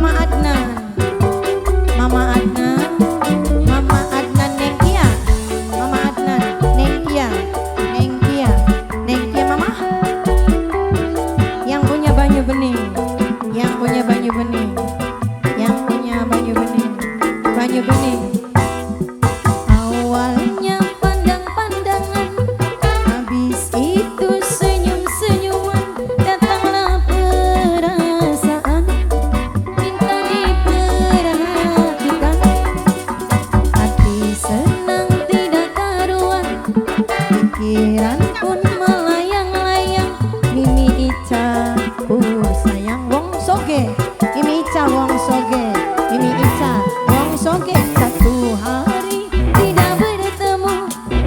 Mama Adnan, Mama Adnan, Mama Adnan Nengkia, Mama Adnan Nengkia, Nengkia, Nengkia Mama. Yang punya Banyu Bening, yang punya Banyu Bening, yang punya Banyu Bening, Banyu Bening. Awalnya pandang-pandangan, habis itu senyum-senyuman, datanglah perasaan, minta diperhatikan. Hati senang tidak karuan, pikiran pun melayang-layang. Mimi Ica, sayang wong soge, Mimi Ica wong soge, Mimi Ica wong soge. Satu hari tidak bertemu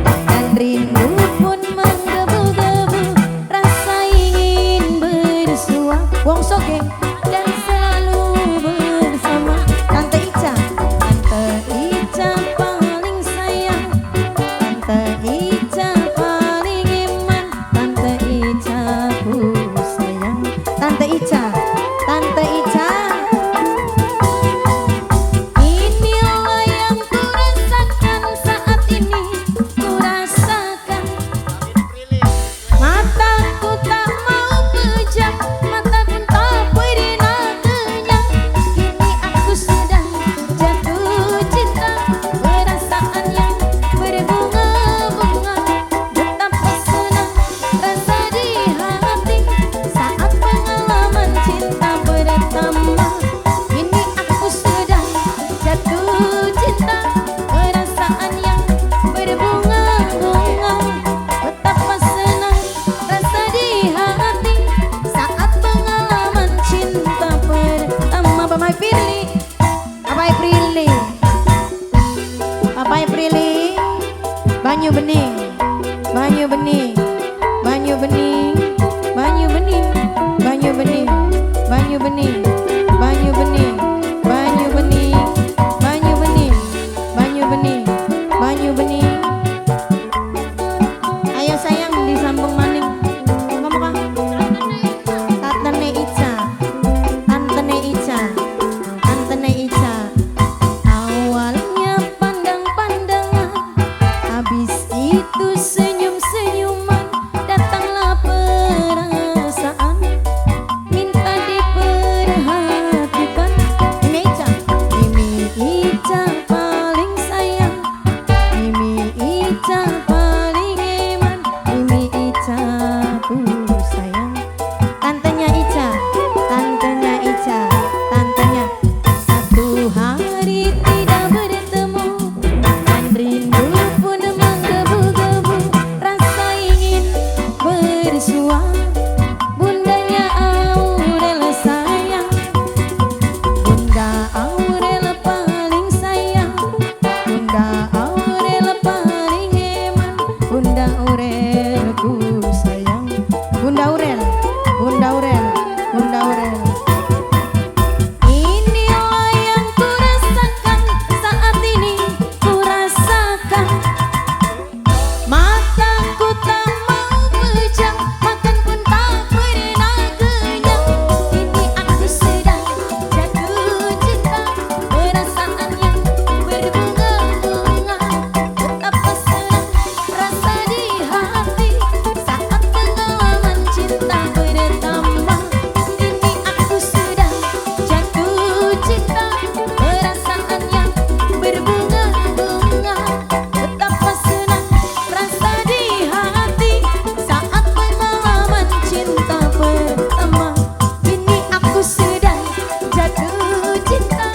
dan rindu pun menggebu-gebu, rasa ingin bersua wong soge dan selalu bersama. Tante Ica, Tante Ica paling sayang, Tante Ica paling iman, Tante Ica ku sayang. Tante Ica, Tante Ica. Inilah yang kurasakan saat ini, kurasakan. Mataku tak mau pejam, mata pun tak pernah kenyang. Kini aku sedang jatuh cinta, perasaan yang berbunga-bunga. Betapa senang rasa di hati saat pengalaman cinta pertama. Kini aku sedang jatuh cinta, perasaan yang berbunga-bunga. Betapa senang rasa di hati saat pengalaman cinta pertama. Papai Pirli, Papai Prilly, Papai Prilly, Banyu Bening, Banyu Bening, Banyu Bening, Banyu Bening, Banyu Bening, Banyu Bening, Banyu Bening, Banyu Bening, Banyu Bening, Banyu Bening, Banyu Bening. Ayo sayang disambung maning. Ngomong apa? Tantene Ica, Tantene Ica, Tantene Ica. Awalnya pandang-pandangan, habis itu senyum-senyuman, datanglah perasaan, minta diperhatikan. Mimi Ica, Mimi Ica paling sayang, Mimi Ica paling iman, Mimi Ica ku sayang. Tantenya Ica, Tantenya Ica, Tantenya. Satu hari tidak bertemu dan rindu pun menggebu-gebu, rasa ingin bersua. Bundanya Aurel sayang, Bunda Aurel paling sayang, Bunda Aurel paling iman, Bunda Aurel ku sayang. Bunda Aurel, Bunda Aurel, Bunda Aurel. Inilah yang kurasakan saat ini, kurasakan. Mataku tak mau pejam, makan pun tak pernah kenyang. Kini aku sedang jatuh cinta, perasaan yang berbunga-bunga. Betapa senang rasa di hati saat pengalaman cinta pertama. Kini aku sedang jatuh cinta, perasaan yang berbunga-bunga. Betapa senang rasa di hati saat pengalaman cinta pertama. Kini aku sedang jatuh cinta,